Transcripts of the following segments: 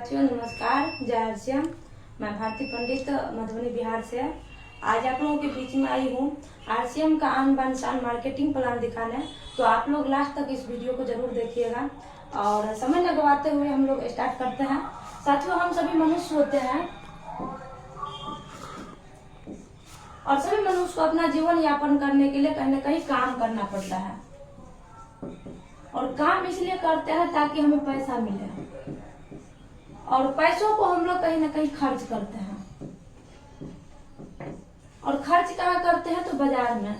साथियों नमस्कार, जय हरसियम। मैं भारती पंडित मधुबनी बिहार से आज आप लोगों के बीच में आई हूँ आरसीएम का आन बान शान मार्केटिंग प्लान दिखाने। तो आप लोग लास्ट तक इस वीडियो को जरूर देखिएगा और समय न गवाते हुए हम लोग स्टार्ट करते हैं। साथियों, हम सभी मनुष्य होते हैं और सभी मनुष्य को अपना जीवन यापन करने के लिए कहीं न कहीं काम करना पड़ता है और काम इसलिए करते हैं ताकि हमें पैसा मिले और पैसों को हम लोग कहीं ना कहीं खर्च करते हैं और खर्च कहाँ करते हैं तो बाजार में।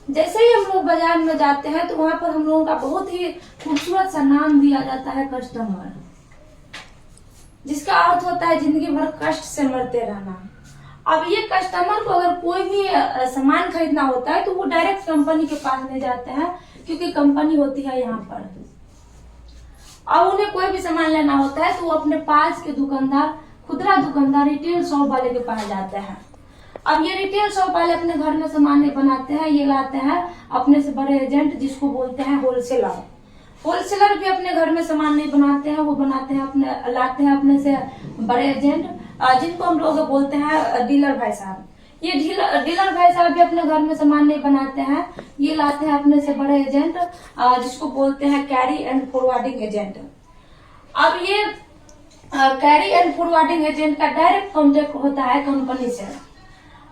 जैसे ही हम लोग बाजार में जाते हैं तो वहां पर हम लोगों का बहुत ही खूबसूरत सा नाम दिया जाता है कस्टमर, जिसका अर्थ होता है जिंदगी भर कष्ट से मरते रहना। अब ये कस्टमर को अगर कोई भी सामान खरीदना होता है तो वो डायरेक्ट कंपनी के पास नहीं जाते हैं, क्योंकि कंपनी होती है यहाँ पर। अब उन्हें कोई भी सामान लेना होता है तो वो अपने पास के दुकानदार, खुदरा दुकानदार, रिटेल शॉप वाले के पास जाते हैं। अब ये रिटेल शॉप वाले अपने घर में सामान नहीं बनाते हैं, ये लाते हैं अपने से बड़े एजेंट, जिसको बोलते हैं होलसेलर। होलसेलर भी अपने घर में सामान नहीं बनाते हैं, वो बनाते हैं अपने, लाते हैं अपने से बड़े एजेंट, जिनको हम लोग बोलते हैं डीलर भाई साहब। ये डीलर भाई साहब भी अपने घर में सामान नहीं बनाते हैं, ये लाते हैं अपने से बड़े एजेंट, जिसको बोलते हैं कैरी एंड फॉरवर्डिंग एजेंट। अब ये कैरी एंड फॉरवर्डिंग एजेंट का डायरेक्ट कॉन्टेक्ट होता है कंपनी से।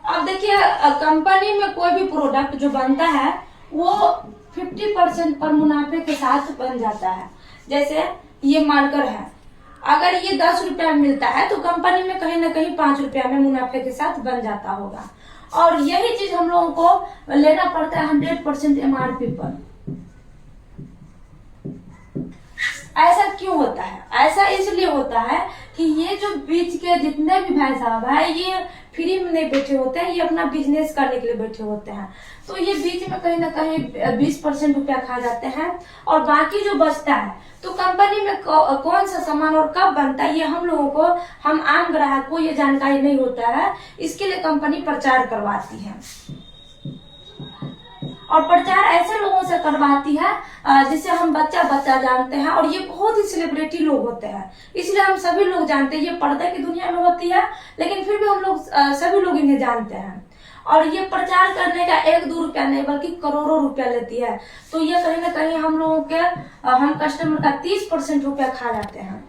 अब देखिए, कंपनी में कोई भी प्रोडक्ट जो बनता है वो 50% पर मुनाफे के साथ बन जाता है। जैसे ये मार्कर है, अगर ये 10 रुपया में मिलता है तो कंपनी में कहीं ना कहीं 5 रुपया में मुनाफे के साथ बन जाता होगा। और यही चीज हम लोगों को लेना पड़ता है 100% एमआरपी पर। ऐसा क्यों होता है? ऐसा इसलिए होता है कि ये जो बीच के जितने भी भाई साहब है, ये फ्री में नहीं बैठे होते हैं, ये अपना बिजनेस करने के लिए बैठे होते हैं। तो ये बीच में कहीं ना कहीं 20% रुपया खा जाते हैं और बाकी जो बचता है तो कंपनी में कौन सा सामान और कब बनता है ये हम लोगों को, हम आम ग्राहक को ये जानकारी नहीं होता है। इसके लिए कंपनी प्रचार करवाती है और प्रचार ऐसे लोगों से करवाती है जिसे हम बच्चा जानते हैं, और ये बहुत ही सेलिब्रिटी लोग होते हैं, इसलिए हम सभी लोग जानते हैं। ये पर्दे की दुनिया में होती है लेकिन फिर भी हम लोग सभी लोग इन्हें जानते हैं। और ये प्रचार करने का 1-2 रुपया नहीं बल्कि करोड़ों रुपया लेती है। तो ये कहीं ना कहीं हम लोगों के, हम कस्टमर का 30% रुपया खा जाते हैं।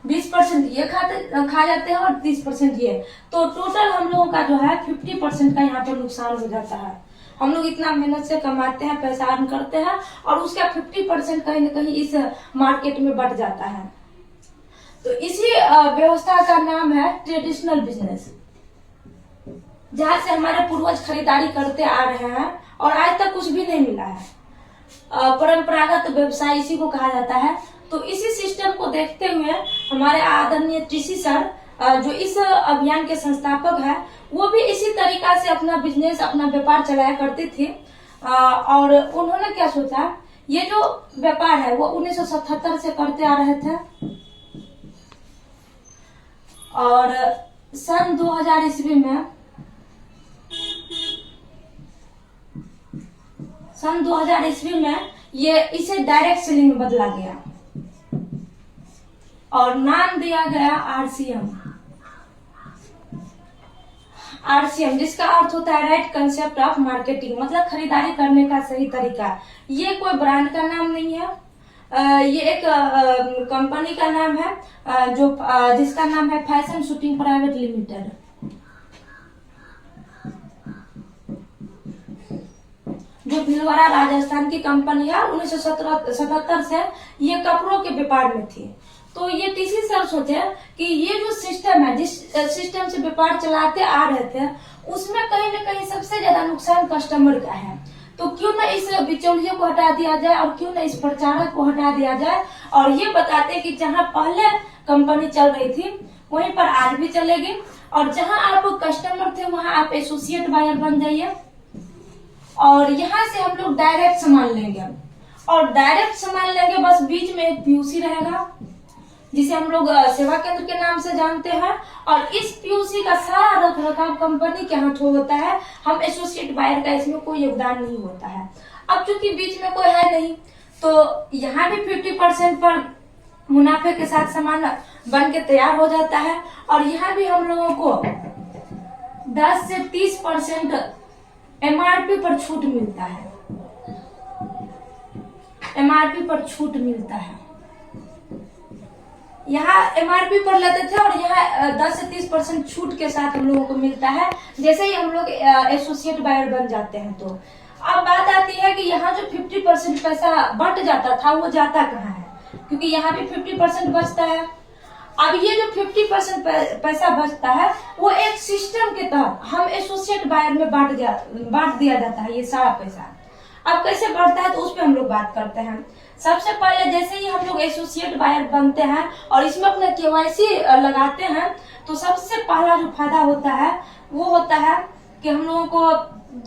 20% ये खा जाते हैं और 30% ये, तो टोटल हम लोगों का जो है 50% का यहाँ पर नुकसान हो जाता है। हम लोग इतना मेहनत से कमाते हैं, पैसा अर्न करते हैं और उसका 50% कहीं ना कहीं इस मार्केट में बढ़ जाता है। तो इसी व्यवस्था का नाम है ट्रेडिशनल बिजनेस, जहाँ से हमारे पूर्वज खरीदारी करते आ रहे हैं और आज तक कुछ भी नहीं मिला है। परंपरागत व्यवसाय इसी को कहा जाता है। तो इसी सिस्टम को देखते हुए हमारे आदरणीय टीसी सर, जो इस अभियान के संस्थापक है, वो भी इसी तरीका से अपना बिजनेस, अपना व्यापार चलाया करती थी। और उन्होंने क्या सोचा, ये जो व्यापार है वो 1977 से करते आ रहे थे और सन 2000 ईस्वी में, सन 2000 ईस्वी में ये इसे डायरेक्ट सेलिंग में बदला गया और नाम दिया गया आरसीएम। आरसीएम जिसका अर्थ होता है राइट कंसेप्ट ऑफ मार्केटिंग, मतलब खरीदारी करने का सही तरीका। ये कोई ब्रांड का नाम नहीं है, ये एक कंपनी का नाम है, जो जिसका नाम है फैशन शूटिंग प्राइवेट लिमिटेड। जो भीलवाड़ा राजस्थान की कंपनी है, 1977 से ये कपड़ों के व्यापार में थी। तो ये टीसी सर सोचे कि ये जो सिस्टम है, जिस सिस्टम से व्यापार चलाते आ रहे थे, उसमें कहीं ना कहीं सबसे ज्यादा नुकसान कस्टमर का है। तो क्यों ना इस बिचौलिए को हटा दिया जाए और क्यों ना इस प्रचारक को हटा दिया जाए और ये बताते कि जहां पहले कंपनी चल रही थी वहीं पर आज भी चलेगी, और जहां आप कस्टमर थे वहां आप एसोसिएट बायर बन जाइए और यहाँ से हम लोग डायरेक्ट सामान लेंगे और डायरेक्ट सामान लेंगे, बस बीच में एक पीयूसी रहेगा जिसे हम लोग सेवा केंद्र के नाम से जानते हैं, और इस पीयूसी का सारा रख रखाव कंपनी के हाथों होता है। हम एसोसिएट बायर का इसमें कोई योगदान नहीं होता है। अब चूंकि बीच में कोई है नहीं तो यहाँ भी 50% पर मुनाफे के साथ सामान बन के तैयार हो जाता है। और यहाँ भी हम लोगों को 10 से 30% MRP पर छूट मिलता है, MRP पर छूट मिलता है। यहाँ MRP पर लेते थे और यहाँ 10 से 30% छूट के साथ हम लोगों को मिलता है जैसे ही हम लोग एसोसिएट बायर बन जाते हैं। तो अब बात आती है कि यहाँ जो 50% पैसा बट जाता था वो जाता कहाँ है, क्योंकि यहाँ भी 50% बचता है। अब ये जो 50% पैसा बचता है वो एक सिस्टम के तहत हम एसोसिएट बायर में बांट दिया जाता है ये सारा पैसा। अब कैसे बढ़ता है तो उस पर हम लोग बात करते हैं। सबसे पहले जैसे ही हम लोग एसोसिएट बायर बनते हैं और इसमें अपना KYC लगाते हैं तो सबसे पहला जो फायदा होता है वो होता है कि हम लोगों को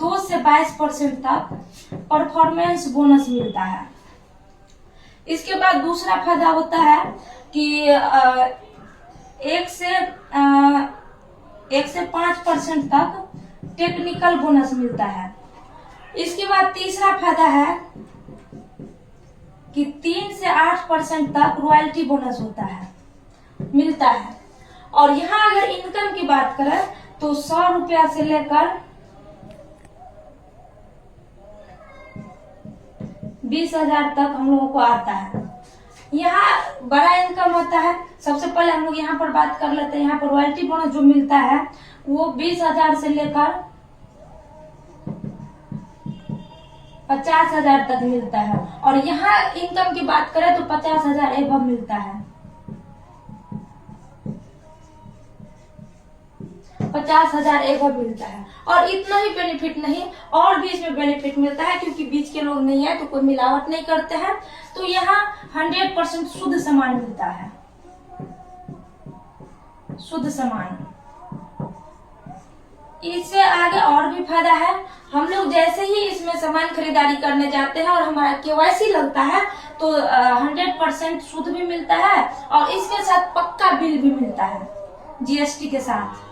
2 से 22% तक परफॉर्मेंस बोनस मिलता है। इसके बाद दूसरा फायदा होता है कि 1 से 5% तक टेक्निकल बोनस मिलता है। इसके बाद तीसरा फायदा है कि 3 से 8% तक रॉयल्टी बोनस होता है, मिलता है। और यहाँ अगर इनकम की बात करें तो 100 रुपया से लेकर 20,000 तक हम लोगों को आता है। यहाँ बड़ा इनकम होता है। सबसे पहले हम लोग यहाँ पर बात कर लेते हैं। यहाँ पर रॉयल्टी बोनस जो मिलता है वो 20,000 से लेकर 50,000 तक मिलता है। और यहाँ इनकम की बात करें तो 50,000 एबव मिलता है, 50,000 एबव मिलता है। और इतना ही बेनिफिट नहीं, और भी इसमें बेनिफिट मिलता है क्योंकि बीच के लोग नहीं है तो कोई मिलावट नहीं करते हैं। तो यहाँ 100% शुद्ध सामान मिलता है, शुद्ध सामान। इससे आगे और भी फायदा है। हम लोग जैसे ही इसमें सामान खरीदारी करने जाते हैं और हमारा KYC लगता है तो 100% शुद्ध भी मिलता है और इसके साथ पक्का बिल भी मिलता है GST के साथ।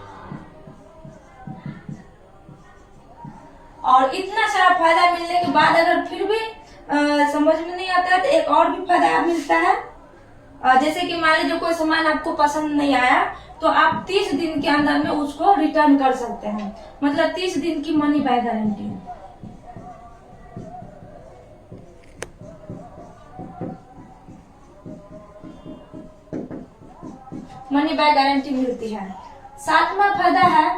और इतना सारा फायदा मिलने के बाद अगर फिर भी समझ में नहीं आता है तो एक और भी फायदा मिलता है। जैसे कि मान लीजिए कोई सामान आपको पसंद नहीं आया तो आप 30 दिन के अंदर में उसको रिटर्न कर सकते हैं, मतलब 30 दिन की money by guarantee. Money by guarantee मिलती है। 7वां फायदा है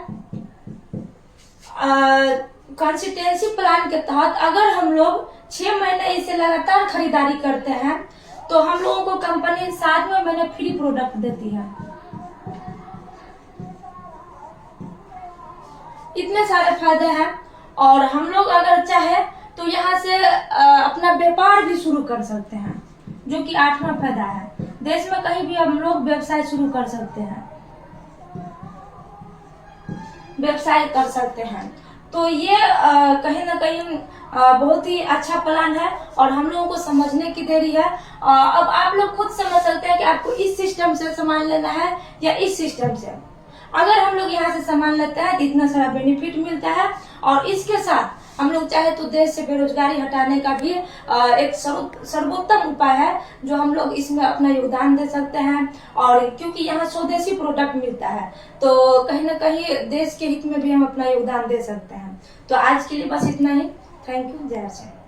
कंसिस्टेंसी प्लान के तहत अगर हम लोग 6 महीने इसे लगातार खरीदारी करते हैं तो हम लोगों को कंपनी 7वें महीने फ्री प्रोडक्ट देती है। इतने सारे फायदे हैं। और हम लोग अगर चाहे तो यहाँ से अपना व्यापार भी शुरू कर सकते हैं, जो कि 8वां फायदा है। देश में कहीं भी हम लोग व्यवसाय शुरू कर सकते हैं, व्यवसाय कर सकते हैं। तो ये कहीं ना कहीं बहुत ही अच्छा प्लान है और हम लोगों को समझने की देरी है। अब आप लोग खुद समझ सकते हैं कि आपको इस सिस्टम से सामान लेना है या इस सिस्टम से। अगर हम लोग यहाँ से सामान लेते हैं तो इतना सारा बेनिफिट मिलता है और इसके साथ हम लोग चाहे तो देश से बेरोजगारी हटाने का भी एक सर्वोत्तम उपाय है जो हम लोग इसमें अपना योगदान दे सकते हैं। और क्योंकि यहाँ स्वदेशी प्रोडक्ट मिलता है तो कहीं ना कहीं देश के हित में भी हम अपना योगदान दे सकते हैं। तो आज के लिए बस इतना ही। Thank you. जय श्री राम।